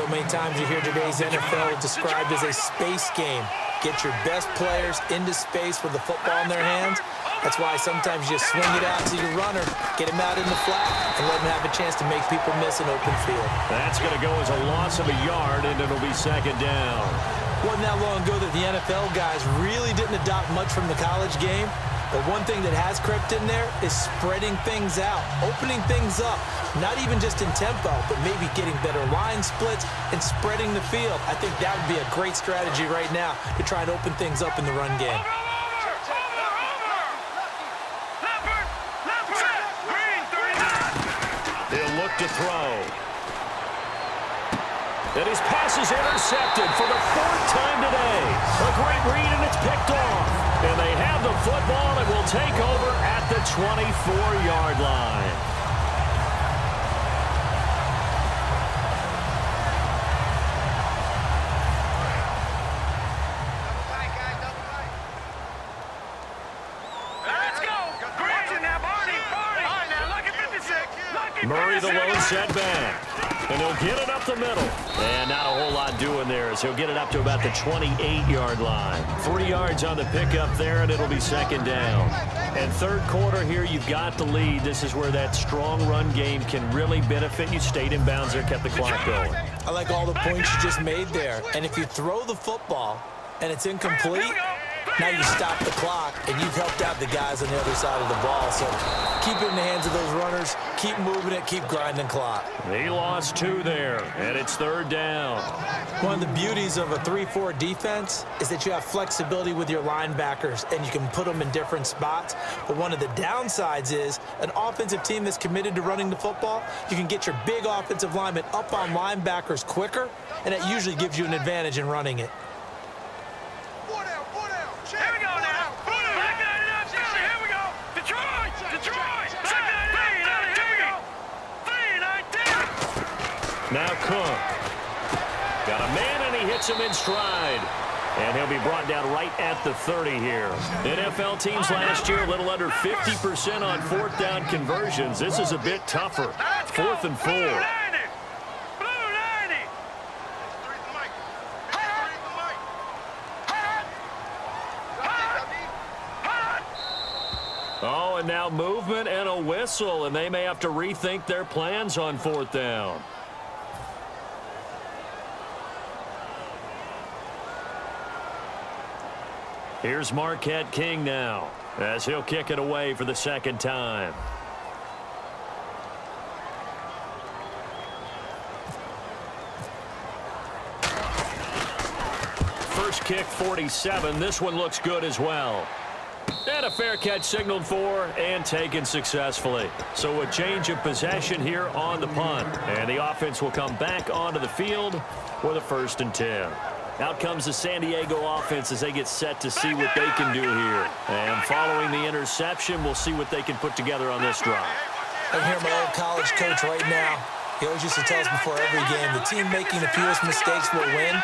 So many times you hear today's NFL described as a space game. Get your best players into space with the football in their hands. That's why sometimes you swing it out to your runner, get him out in the flat, and let him have a chance to make people miss an open field. That's going to go as a loss of a yard, and it'll be second down. Wasn't that long ago that the NFL guys really didn't adopt much from the college game. But one thing that has crept in there is spreading things out, opening things up, not even just in tempo, but maybe getting better line splits and spreading the field. I think that would be a great strategy right now to try and open things up in the run game. He'll look to throw. And his pass is intercepted for the fourth time today. A great read, and it's picked off. And they have the football and will take over at the 24-yard line. Murray, the lone setback. And he'll get it up the middle. And not a whole lot doing there as he'll get it up to about the 28-yard line. 3 yards on the pickup there, and it'll be second down. And third quarter here, you've got the lead. This is where that strong run game can really benefit you. Stayed in bounds there, kept the clock going. I like all the points you just made there. And if you throw the football and it's incomplete, now you stop the clock, and you've helped out the guys on the other side of the ball. So keep it in the hands of those runners. Keep moving it. Keep grinding clock. He lost 2 there, and it's third down. One of the beauties of a 3-4 defense is that you have flexibility with your linebackers, and you can put them in different spots. But one of the downsides is an offensive team that's committed to running the football, you can get your big offensive linemen up on linebackers quicker, and that usually gives you an advantage in running it. Now Cook. Got a man, and he hits him in stride. And he'll be brought down right at the 30 here. NFL teams last year a little under 50% on fourth down conversions. This is a bit tougher. 4th and 4. Oh, and now movement and a whistle, and they may have to rethink their plans on fourth down. Here's Marquette King now, as he'll kick it away for the second time. First kick, 47. This one looks good as well. And a fair catch signaled for and taken successfully. So a change of possession here on the punt. And the offense will come back onto the field with a 1st and 10. Out comes the San Diego offense as they get set to see what they can do here. And following the interception, we'll see what they can put together on this drive. I hear my old college coach right now. He always used to tell us before every game, the team making the fewest mistakes will win.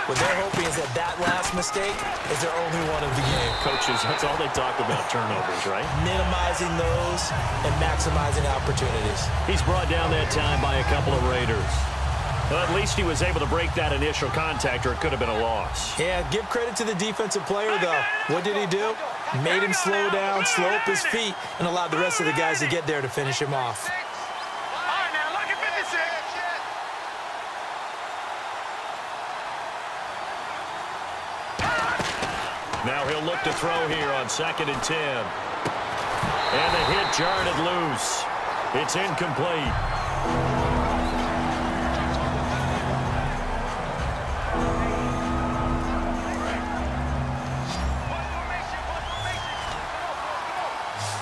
What they're hoping is that last mistake is their only one of the game. Coaches, that's all they talk about, turnovers, right? Minimizing those and maximizing opportunities. He's brought down that time by a couple of Raiders. Well, at least he was able to break that initial contact, or it could have been a loss. Yeah, give credit to the defensive player, though. What did he do? Made him slow down, slow up his feet, and allowed the rest of the guys to get there to finish him off. Now he'll look to throw here on 2nd and 10. And the hit jarred it loose. It's incomplete.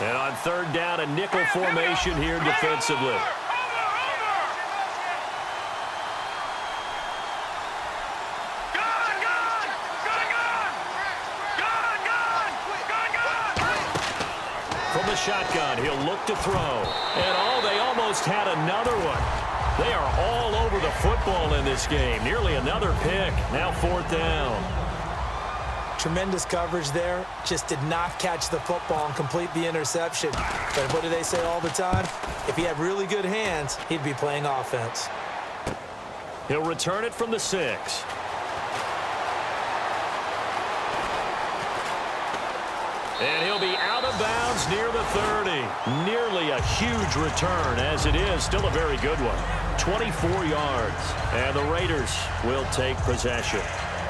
And on third down, a nickel formation here defensively. From the shotgun, he'll look to throw. And, they almost had another one. They are all over the football in this game. Nearly another pick. Now 4th down. Tremendous coverage there. Just did not catch the football and complete the interception. But what do they say all the time? If he had really good hands, he'd be playing offense. He'll return it from the 6. And he'll be out of bounds near the 30. Nearly a huge return, as it is still a very good one. 24 yards. And the Raiders will take possession.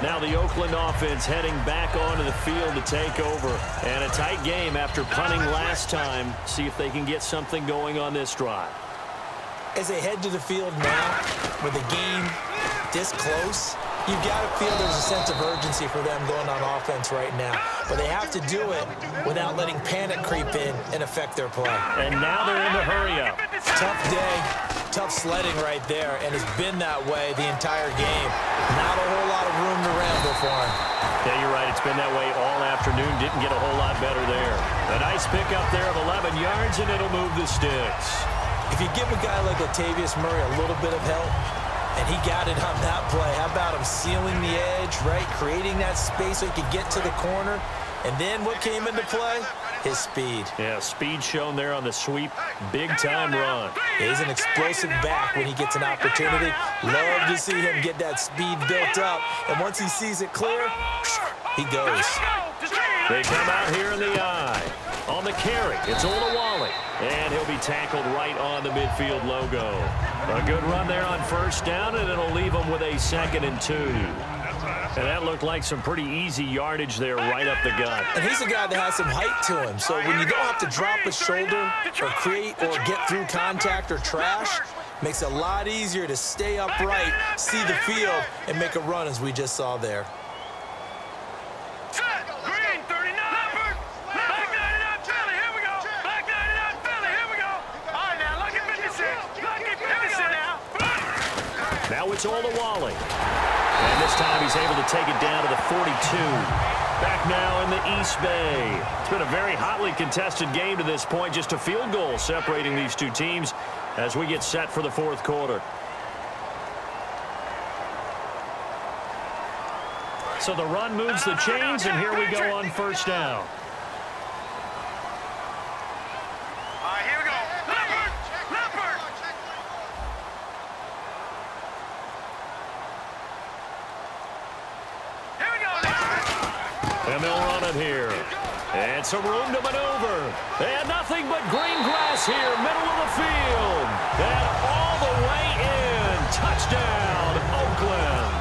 Now the Oakland offense heading back onto the field to take over. And a tight game after punting last time. See if they can get something going on this drive. As they head to the field now, with the game this close, you've got to feel there's a sense of urgency for them going on offense right now. But they have to do it without letting panic creep in and affect their play. And now they're in the hurry-up. Tough day, tough sledding right there, and it's been that way the entire game. Not a whole lot of room to ramble for him. Yeah, you're right. It's been that way all afternoon. Didn't get a whole lot better there. A nice pickup there of 11 yards, and it'll move the sticks. If you give a guy like Latavius Murray a little bit of help, and he got it on that play, how about him sealing the edge, right? Creating that space so he could get to the corner. And then what came into play? His speed. Yeah, speed shown there on the sweep. Big-time run. He's an explosive back when he gets an opportunity. Love to see him get that speed built up. And once he sees it clear, he goes. They come out here in the eye. On the carry, it's Olawale. And he'll be tackled right on the midfield logo. A good run there on first down, and it'll leave him with a 2nd and 2. And that looked like some pretty easy yardage there right up the gut. And he's a guy that has some height to him. So when you don't have to drop a shoulder or create or get through contact or trash, makes it a lot easier to stay upright, see the field, and make a run as we just saw there. Now it's Olawale. And this time he's able to take it down to the 42. Back now in the East Bay. It's been a very hotly contested game to this point. Just a field goal separating these two teams as we get set for the 4th quarter. So the run moves the chains, and here we go on first down. And they'll run it here. And some room to maneuver. And nothing but green grass here, middle of the field. And all the way in. Touchdown, Oakland.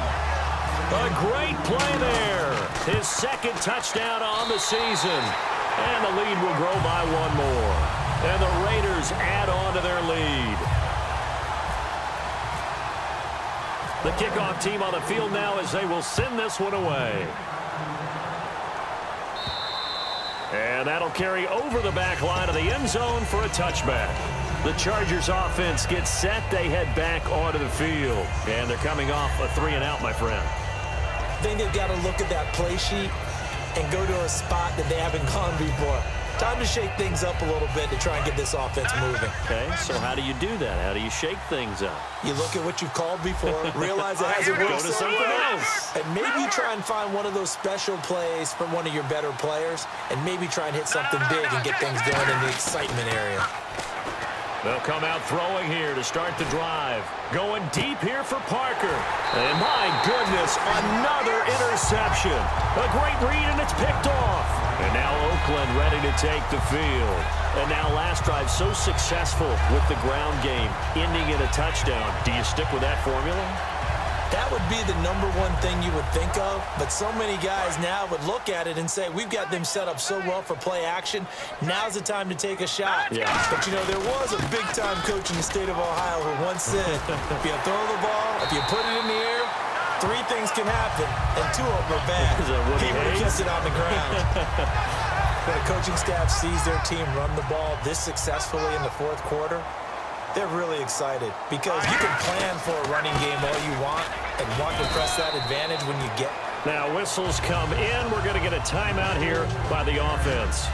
A great play there. His 2nd touchdown on the season. And the lead will grow by 1 more. And the Raiders add on to their lead. The kickoff team on the field now as they will send this one away. And that'll carry over the back line of the end zone for a touchback. The Chargers offense gets set. They head back onto the field. And they're coming off a 3-and-out, my friend. I think they've got to look at that play sheet and go to a spot that they haven't gone before. Time to shake things up a little bit to try and get this offense moving. Okay, so how do you do that? How do you shake things up? You look at what you've called before, realize it hasn't worked. Go to something else. And maybe you try and find one of those special plays from one of your better players, and maybe try and hit something big and get things going in the excitement area. They'll come out throwing here to start the drive. Going deep here for Parker. And my goodness, another interception. A great read, and it's picked off. And now Oakland ready to take the field. And now last drive so successful with the ground game, ending in a touchdown. Do you stick with that formula? That would be the #1 thing you would think of, but so many guys now would look at it and say, we've got them set up so well for play action, now's the time to take a shot. Yeah. But, you know, there was a big-time coach in the state of Ohio who once said, if you throw the ball, if you put it in the air, 3 things can happen, and 2 of them are bad. He would have kept it on the ground. When a coaching staff sees their team run the ball this successfully in the 4th quarter, they're really excited because you can plan for a running game all you want and want to press that advantage when you get. Now whistles come in. We're going to get a timeout here by the offense.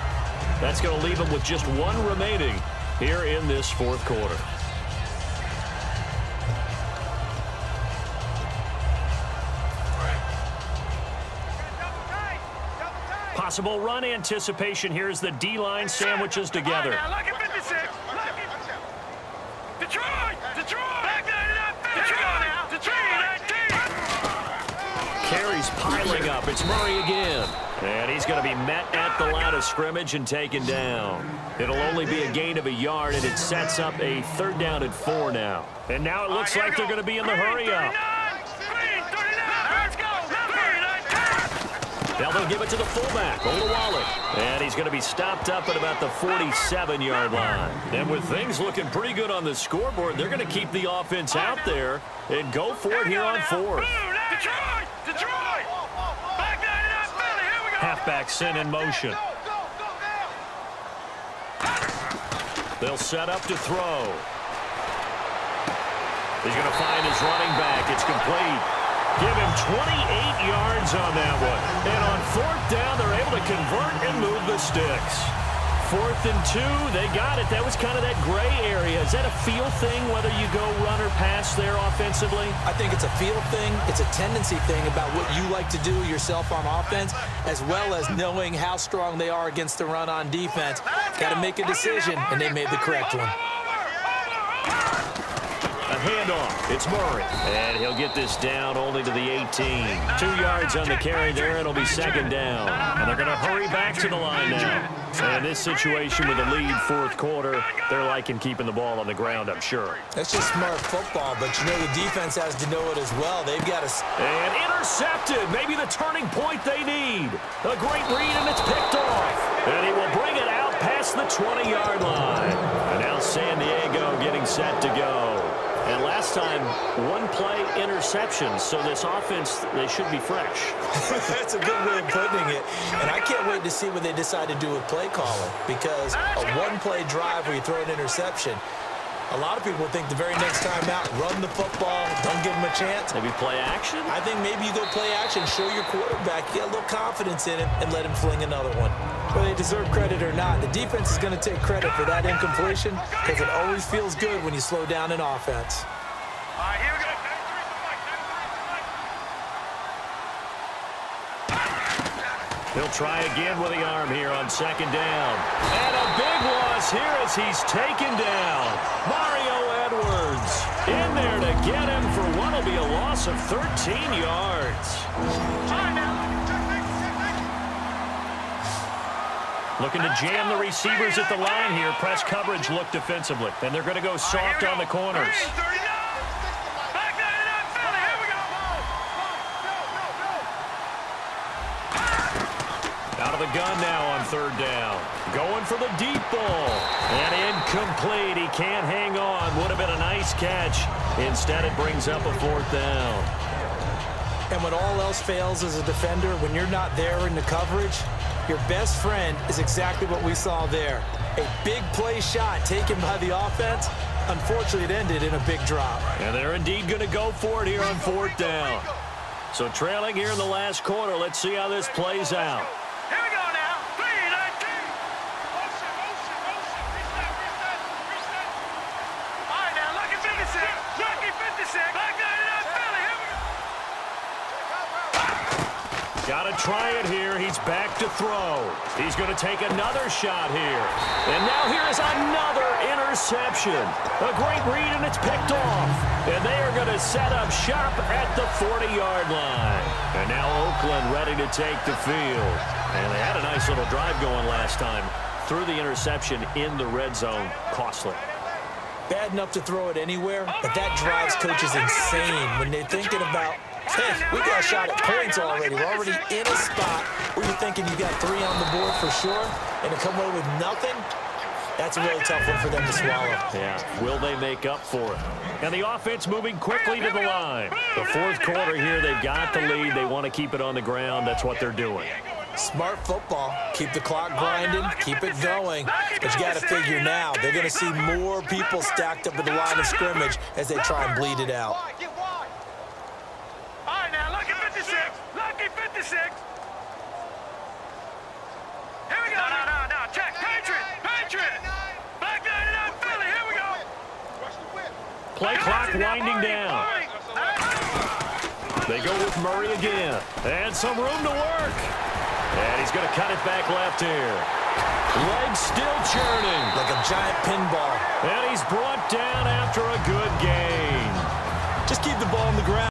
That's going to leave them with just 1 remaining here in this 4th quarter. Possible run anticipation here as the D-line sandwiches together. Piling up. It's Murray again. And he's going to be met at the line of scrimmage and taken down. It'll only be a gain of a yard, and it sets up a 3rd down and 4 now. And now it looks like they're going to be in the hurry-up. Now they'll give it to the fullback, Olawale. And he's going to be stopped up at about the 47-yard line. And with things looking pretty good on the scoreboard, they're going to keep the offense out there and go for it here on 4th. Detroit! Halfback sent in motion. They'll set up to throw. He's going to find his running back. It's complete. Give him 28 yards on that one. And on 4th down, they're able to convert and move the sticks. 4th and 2, they got it. That was kind of that gray area. Is that a feel thing, whether you go run or pass there offensively? I think it's a feel thing. It's a tendency thing about what you like to do yourself on offense, as well as knowing how strong they are against the run on defense. Got to make a decision, and they made the correct one. A handoff. It's Murray. And he'll get this down only to the 18. 2 yards on the carry there, and it'll be 2nd down. And they're going to hurry back to the line now. And this situation with a lead 4th quarter, they're liking keeping the ball on the ground, I'm sure. That's just smart football, but you know the defense has to know it as well. They've got to... And intercepted. Maybe the turning point they need. A great read, and it's picked off. And he will bring it out past the 20-yard line. And now San Diego getting set to go. And last time, 1-play interception. So this offense, they should be fresh. That's a good way of putting it. And I can't wait to see what they decide to do with play calling, because a 1-play drive where you throw an interception, a lot of people think the very next time out, run the football, don't give them a chance. Maybe play action? I think maybe you go play action, show your quarterback, get a little confidence in him, and let him fling another one. Whether they deserve credit or not, the defense is going to take credit for that incompletion, because it always feels good when you slow down an offense. All right, here we go. He'll try again with the arm here on 2nd down. And a big loss here as he's taken down. Mario Edwards in there to get him for what will be a loss of 13 yards. Looking to jam the receivers at the line here. Press coverage look defensively. And they're going to go soft on the corners. Out of the gun now on 3rd down. Going for the deep ball. And incomplete. He can't hang on. Would have been a nice catch. Instead, it brings up a 4th down. And when all else fails as a defender, when you're not there in the coverage, your best friend is exactly what we saw there. A big play shot taken by the offense. Unfortunately, it ended in a big drop. And they're indeed going to go for it here on 4th down. So trailing here in the last quarter. Let's see how this plays out. Here we go now. 3-19. All right, now, lucky 56. Lucky 56. Back 99 Philly. Here we go. Got to try it here. He's back to throw. He's going to take another shot here. And now here is another interception. A great read, and it's picked off. And they are going to set up shop at the 40-yard line. And now Oakland ready to take the field. And they had a nice little drive going last time. Threw the interception in the red zone. Costly. Bad enough to throw it anywhere, but that drives coaches insane when they're thinking about, hey, we got a shot at points already. We're already in a spot where you're thinking you got 3 on the board for sure, and to come away with nothing, that's a really tough one for them to swallow. Yeah, will they make up for it? And the offense moving quickly to the line. The 4th quarter here, they've got the lead. They want to keep it on the ground. That's what they're doing. Smart football. Keep the clock grinding, keep it going. But you got to figure now, they're going to see more people stacked up at the line of scrimmage as they try and bleed it out. All right, now, lucky 56. Lucky 56. Here we go. No. Check. Patriot. Back 99 Philly. Here we go. Play clock winding down. They go with Murray again. And some room to work. And he's going to cut it back left here. Legs still churning. Like a giant pinball. And he's brought down after a good gain. Just keep the ball on the ground.